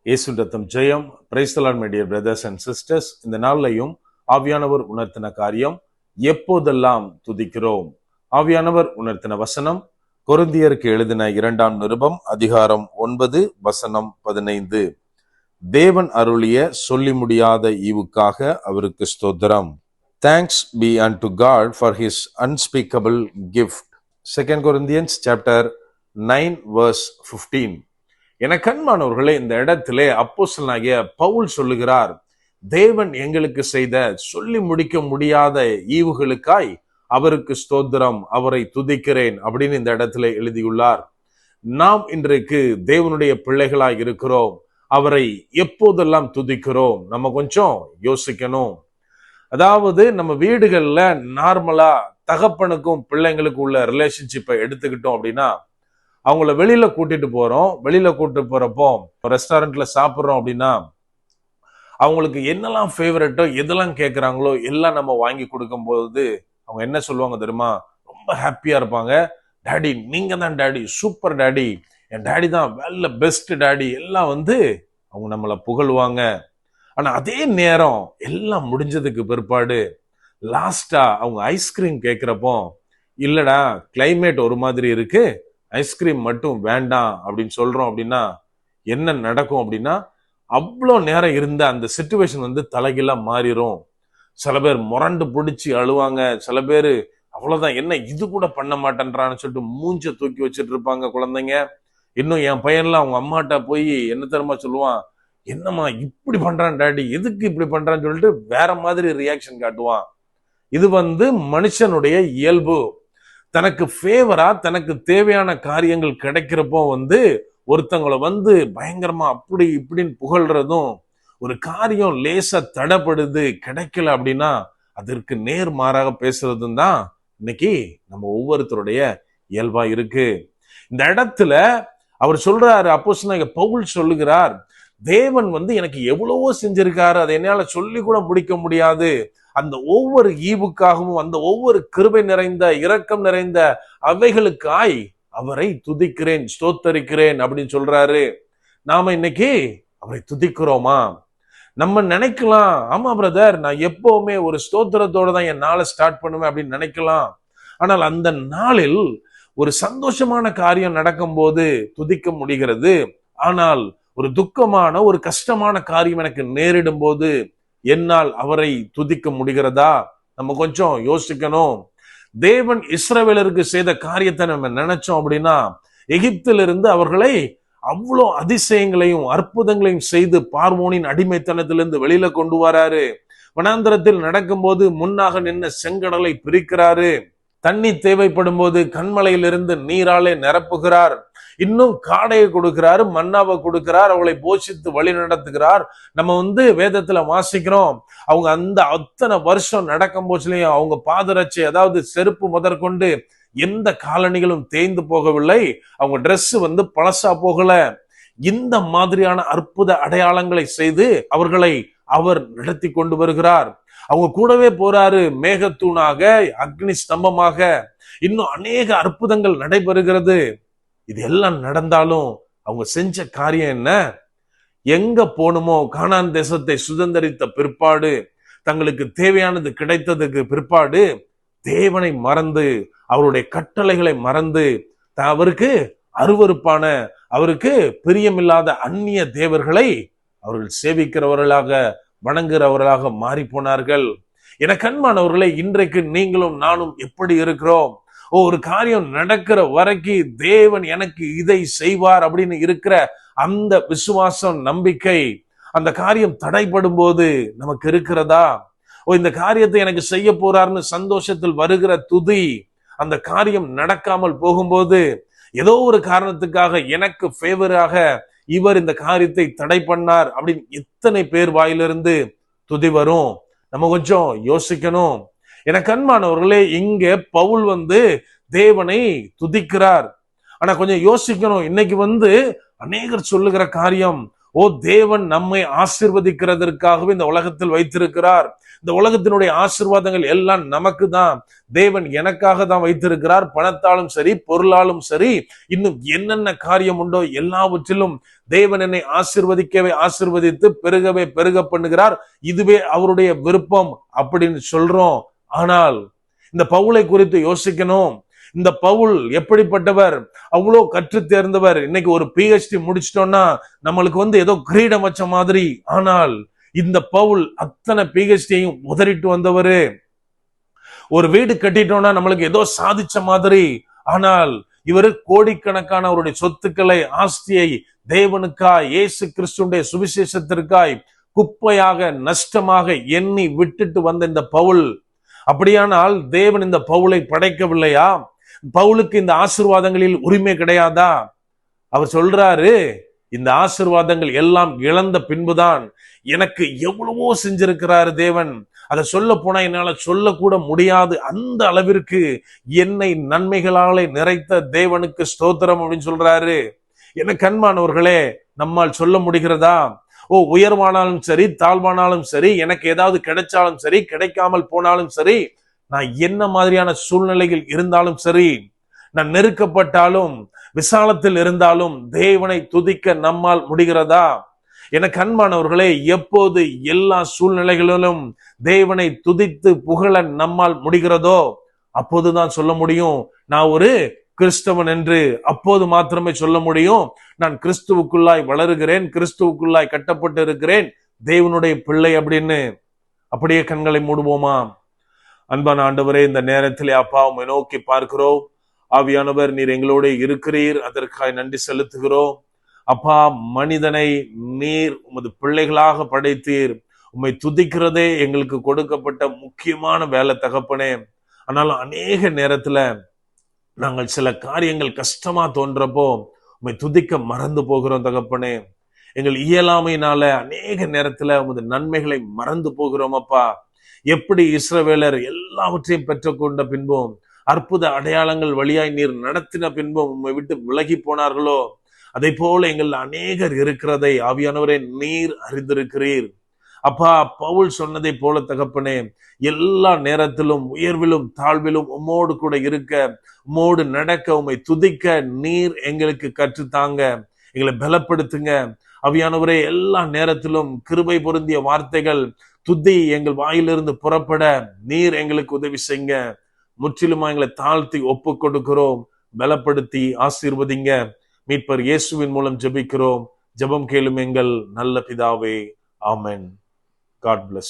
இயேசுவின் ரத்தம் ஜெயம். Praise the lord my dear brothers and sisters. இந்த நாள்லையும் ஆவியானவர் உணர்த்தின காரியம், எப்போதெல்லாம் துதிக்கிறோம். ஆவியானவர் உணர்த்தின வசனம் கொரிந்தியருக்கு எழுதின 2ஆம் நிருபம் அதிகாரம் 9 வசனம் 15. தேவன் அருளிய சொல்லி முடியாத ஈவுக்காக அவருக்கு ஸ்தோத்திரம். Thanks be unto God for his unspeakable gift. 2 Corinthians chapter 9 verse 15. என கண்மானவர்களே, இந்த இடத்திலே அப்போஸ்தலனாகிய பவுல் சொல்லுகிறார், தேவன் எங்களுக்கு செய்த சொல்லி முடிக்க முடியாத ஈவுகளுக்காய் அவருக்கு ஸ்தோத்திரம், அவரை துதிக்கிறேன் அப்படின்னு இந்த இடத்துல எழுதியுள்ளார். நாம் இன்றைக்கு தேவனுடைய பிள்ளைகளாய் இருக்கிறோம். அவரை எப்போதெல்லாம் துதிக்கிறோம்? நம்ம கொஞ்சம் யோசிக்கணும். அதாவது நம்ம வீடுகள்ல நார்மலா தகப்பனுக்கும் பிள்ளைங்களுக்கும் உள்ள ரிலேஷன்ஷிப்பை எடுத்துக்கிட்டோம் அப்படின்னா, அவங்கள வெளியில கூட்டிட்டு போறோம். வெளியில கூட்டிட்டு போறப்போ ரெஸ்டாரண்ட்ல சாப்பிட்றோம் அப்படின்னா, அவங்களுக்கு என்னெல்லாம் ஃபேவரட்டோ எதெல்லாம் கேட்குறாங்களோ எல்லாம் நம்ம வாங்கி கொடுக்கும் போது அவங்க என்ன சொல்லுவாங்க தெரியுமா? ரொம்ப ஹாப்பியா இருப்பாங்க. டாடி நீங்க தான் டாடி, சூப்பர் டாடி, என் டாடி தான் வெல்ல பெஸ்ட் டாடி, எல்லாம் அவங்க நம்மளை புகழுவாங்க. ஆனா அதே நேரம் எல்லாம் முடிஞ்சதுக்கு பிற்பாடு லாஸ்டா அவங்க ஐஸ்கிரீம் கேட்கிறப்போ, இல்லடா கிளைமேட் ஒரு மாதிரி இருக்கு, ஐஸ்கிரீம் மட்டும் வேண்டாம் அப்படின்னு சொல்றோம் அப்படின்னா என்ன நடக்கும் அப்படின்னா, அவ்வளோ நேரம் இருந்த அந்த சிச்சுவேஷன் தலைகீழா மாறிடும். சில பேர் முரண்டு பிடிச்சி அழுவாங்க. சில பேர் அவ்வளவுதான், என்ன இது கூட பண்ண மாட்டேன்றான்னு சொல்லிட்டு மூஞ்ச தூக்கி வச்சுட்டு இருப்பாங்க குழந்தைங்க. இன்னும் என் பையன்லாம் அவங்க அம்மாட்ட போய் என்ன தெரியுமா சொல்லுவான், என்னம்மா இப்படி பண்றான் டாடி, எதுக்கு இப்படி பண்றான்னு சொல்லிட்டு வேற மாதிரி ரியாக்ஷன் காட்டுவான். இது மனுஷனுடைய இயல்பு. தனக்கு ஃபேவரா தனக்கு தேவையான காரியங்கள் கிடைக்கிறப்போ ஒருத்தங்களை பயங்கரமா அப்படி இப்படின்னு புகழ்றதும், ஒரு காரியம் லேசா தடைப்படுது கிடைக்கல அப்படின்னா அதற்கு நேர்மாறாக பேசுறதும் தான் இன்னைக்கு நம்ம ஒவ்வொருத்தருடைய இயல்பா இருக்கு. இந்த இடத்துல அவர் சொல்றாரு, அப்போஸ்தலனாகிய பவுல் சொல்லுகிறார், தேவன் எனக்கு எவ்வளவோ செஞ்சிருக்காரு, அதை என்னால சொல்லி கூட முடிக்க முடியாது. அந்த ஒவ்வொரு ஈவுக்காகவும் அந்த ஒவ்வொரு கிருபை நிறைந்த இரக்கம் நிறைந்த அவைகளுக்காய் அவரை துதிக்கிறேன், ஸ்தோத்தரிக்கிறேன் அப்படின்னு சொல்றாரு. நாம இன்னைக்கு அவரை துதிக்கிறோமா? நம்ம நினைக்கலாம், ஆமா பிரதர், நான் எப்பவுமே ஒரு ஸ்தோத்திரத்தோட தான் என் நாளை ஸ்டார்ட் பண்ணுவேன் அப்படின்னு நினைக்கலாம். ஆனால் அந்த நாளில் ஒரு சந்தோஷமான காரியம் நடக்கும் போது துதிக்க முடிகிறது. ஆனால் ஒரு துக்கமான ஒரு கஷ்டமான காரியம் எனக்கு நேரிடும் போது என்னால் அவரை துதிக்க முடிகிறதா? நம்ம கொஞ்சம் யோசிக்கணும். தேவன் இஸ்ரவேலருக்கு செய்த காரியத்தை நம்ம நினைச்சோம் அப்படின்னா, எகிப்திலிருந்து அவர்களை அவ்வளோ அதிசயங்களையும் அற்புதங்களையும் செய்து பார்வோனின் அடிமைத்தனத்திலிருந்து வெளியில கொண்டு வராரு. வனாந்தரத்தில் நடக்கும்போது முன்னாக நின்று செங்கடலை பிரிக்கிறாரு. தண்ணி தேவைப்படும் போது கண்மலையிலிருந்து நீராலே நிரப்புகிறார். இன்னும் காடையை கொடுக்கிறாரு, மன்னாவை கொடுக்கிறார், அவளை போஷித்து வழி நடத்துகிறார். நம்ம வேதத்துல வாசிக்கிறோம், அவங்க அந்த அத்தனை வருஷம் நடக்கும் போச்சுலயும் அவங்க பாதரட்சை, அதாவது செருப்பு முதற்கொண்டு எந்த காலணிகளும் தேய்ந்து போகவில்லை. அவங்க ட்ரெஸ் பழசா போகல. இந்த மாதிரியான அற்புத அடையாளங்களை செய்து அவர்களை அவர் நடத்தி கொண்டு வருகிறார். அவங்க கூடவே போறாரு, மேகத்தூணாக, அக்னி ஸ்தம்பமாக, இன்னும் அநேக அற்புதங்கள் நடைபெறுகிறது. இது எல்லாம் நடந்தாலும் அவங்க செஞ்ச காரியம் என்ன? எங்க போகணுமோ கானான் தேசத்தை சுதந்திரித்த பிற்பாடு, தங்களுக்கு தேவையானது கிடைத்ததுக்கு பிற்பாடு தேவனை மறந்து, அவருடைய கட்டளைகளை மறந்து, அவருக்கு அருவருப்பான, அவருக்கு பிரியமில்லாத அந்நிய தேவர்களை அவர்கள் சேவிக்கிறவர்களாக, வணங்குகிறவர்களாக மாறி போனார்கள். என கண்மானவர்களே, இன்றைக்கு நீங்களும் நானும் எப்படி இருக்கிறோம்? ஒரு காரியம் நடக்கிற வரைக்கும் தேவன் எனக்கு இதை செய்வார் அப்படின்னு இருக்கிற அந்த விசுவாசம், நம்பிக்கை, அந்த காரியம் தடைப்படும் போது நமக்கு இருக்கிறதா? இந்த காரியத்தை எனக்கு செய்ய போறாருன்னு சந்தோஷத்தில் வருகிற துதி, அந்த காரியம் நடக்காமல் போகும்போது ஏதோ ஒரு காரணத்துக்காக எனக்கு ஃபேவராக இவர் இந்த காரியத்தை தடை பண்ணார் அப்படின்னு எத்தனை பேர் வாயிலிருந்து துதி வரும்? நம்ம கொஞ்சம் யோசிக்கணும். என கண்மானவர்களே, இங்க பவுல் தேவனை துதிக்கிறார். ஆனா கொஞ்சம் யோசிக்கணும். இன்னைக்கு அநேகர் சொல்லுகிற காரியம், தேவன் நம்மை ஆசீர்வதிக்கிறதற்காகவே இந்த உலகத்தில் வைத்திருக்கிறார். இந்த உலகத்தினுடைய ஆசீர்வாதங்கள் எல்லாம் நமக்கு தான். தேவன் எனக்காக தான் வைத்திருக்கிறார். பணத்தாலும் சரி, பொருளாலும் சரி, இன்னும் என்னென்ன காரியம் உண்டோ எல்லாவற்றிலும் தேவன் என்னை ஆசீர்வதித்து பெருக பண்ணுகிறார். இதுவே அவருடைய விருப்பம் அப்படின்னு சொல்றோம். ஆனால் இந்த பவுலை குறித்து யோசிக்கணும். இந்த பவுல் எப்படிப்பட்டவர்? அவ்வளோ கற்று தேர்ந்தவர். இன்னைக்கு ஒரு PhD முடிச்சிட்டோம்னா நம்மளுக்கு ஏதோ கிரீடம் வச்ச மாதிரி. ஆனால் இந்த பவுல் அத்தனை PhDயையும் உதறிட்டு வந்தவரு. ஒரு வீடு கட்டிட்டோம்னா நம்மளுக்கு ஏதோ சாதிச்ச மாதிரி. ஆனால் இவரு கோடிக்கணக்கான அவருடைய சொத்துக்களை, ஆஸ்தியை தேவனுக்காய், இயேசு கிறிஸ்துடைய சுவிசேஷத்திற்காய் குப்பையாக, நஷ்டமாக எண்ணி விட்டுட்டு வந்த இந்த பவுல், அப்படியானால் தேவன் இந்த பவுலை படைக்கவில்லையா? பவுலுக்கு இந்த ஆசீர்வாதங்களில் உரிமை கிடையாதா? அவர் சொல்றாரு, இந்த ஆசீர்வாதங்கள் எல்லாம் இழந்த பின்புதான் எனக்கு எவ்வளவோ செஞ்சிருக்கிறாரு தேவன். அதை சொல்ல போனா என்னால சொல்லக்கூட முடியாது. அந்த அளவிற்கு என்னை நன்மைகளாலே நிறைத்த தேவனுக்கு ஸ்தோத்திரம் அப்படின்னு சொல்றாரு. எனக்கு அன்பானவர்களே, நம்மால் சொல்ல முடிகிறதா? உயர்வானாலும் சரி, தாழ்வானாலும் சரி, எனக்கு ஏதாவது கிடைச்சாலும் சரி, கிடைக்காமல் போனாலும் சரி, நான் என்ன மாதிரியான சூழ்நிலையில் இருந்தாலும் சரி, நான் நெருக்கப்பட்டாலும் விசாலத்தில் இருந்தாலும் தேவனை துதிக்க நம்மால் முடிகிறதா? எனக்கு அன்பானவர்களே, எப்போது எல்லா சூழ்நிலைகளிலும் தேவனை துதித்து புகழ நம்மால் முடிகிறதோ அப்போதுதான் சொல்ல முடியும் நான் ஒரு கிறிஸ்தவன் என்று. அப்போது மாத்திரமே சொல்ல முடியும் நான் கிறிஸ்துவுக்குள்ளாய் வளருகிறேன், கிறிஸ்துவுக்குள்ளாய் கட்டப்பட்டு இருக்கிறேன், தேவனுடைய பிள்ளை அப்படின்னு. அப்படியே கண்களை மூடுவோமா? அன்பான ஆண்டவரே, இந்த நேரத்திலே அப்பா உம்மை நோக்கி பார்க்கிறோம். ஆவியானவர், நீர் எங்களோட இருக்கிறீர், அதற்காக நன்றி செலுத்துகிறோம். அப்பா, மனிதனை நீர் உமது பிள்ளைகளாக படைத்தீர். உம்மை துதிக்கிறதே எங்களுக்கு கொடுக்கப்பட்ட முக்கியமான வேலை தகப்பனே. ஆனாலும் அநேக நேரத்துல நாங்கள் சில காரியங்கள் கஷ்டமா தோன்றப்போ உம்மை துதிக்க மறந்து போகிறோம் தகப்பனே. எங்கள் இயலாமையினால அநேக நேரத்துல உமது நன்மைகளை மறந்து போகிறோம் அப்பா. எப்படி இஸ்ரவேலர் எல்லாவற்றையும் பெற்றுக்கொண்ட பின்பும், அற்புத அடையாளங்கள் வழியாய் நீர் நடத்தின பின்பும் உம்மை விட்டு விலகி போனார்களோ, அதை போல எங்கள் அநேகர் இருக்கிறதை ஆவியானவரே நீர் அறிந்திருக்கிறீர். அப்பா, பவுல் சொன்னதை போல தகப்பனே, எல்லா நேரத்திலும் உயர்விலும் தாழ்விலும் உம்மோடு கூட இருக்க, உம்மோடு நடக்க, உம்மை துதிக்க நீர் எங்களுக்கு கற்றுத்தாங்க, எங்களை பலப்படுத்துங்க. ஆவியானவரே, எல்லா நேரத்திலும் கிருபை பொருந்திய வார்த்தைகள், துதி எங்கள் வாயிலிருந்து புறப்பட நீர் எங்களுக்கு உதவி செய்யுங்க. முற்றிலுமா எங்களை தாழ்த்தி ஒப்பு கொடுக்கிறோம். பலப்படுத்தி ஆசீர்வதிங்க. மீட்பர் இயேசுவின் மூலம் ஜெபிக்கிறோம். ஜெபம் கேளும் எங்கள் நல்ல பிதாவே. ஆமென். God bless.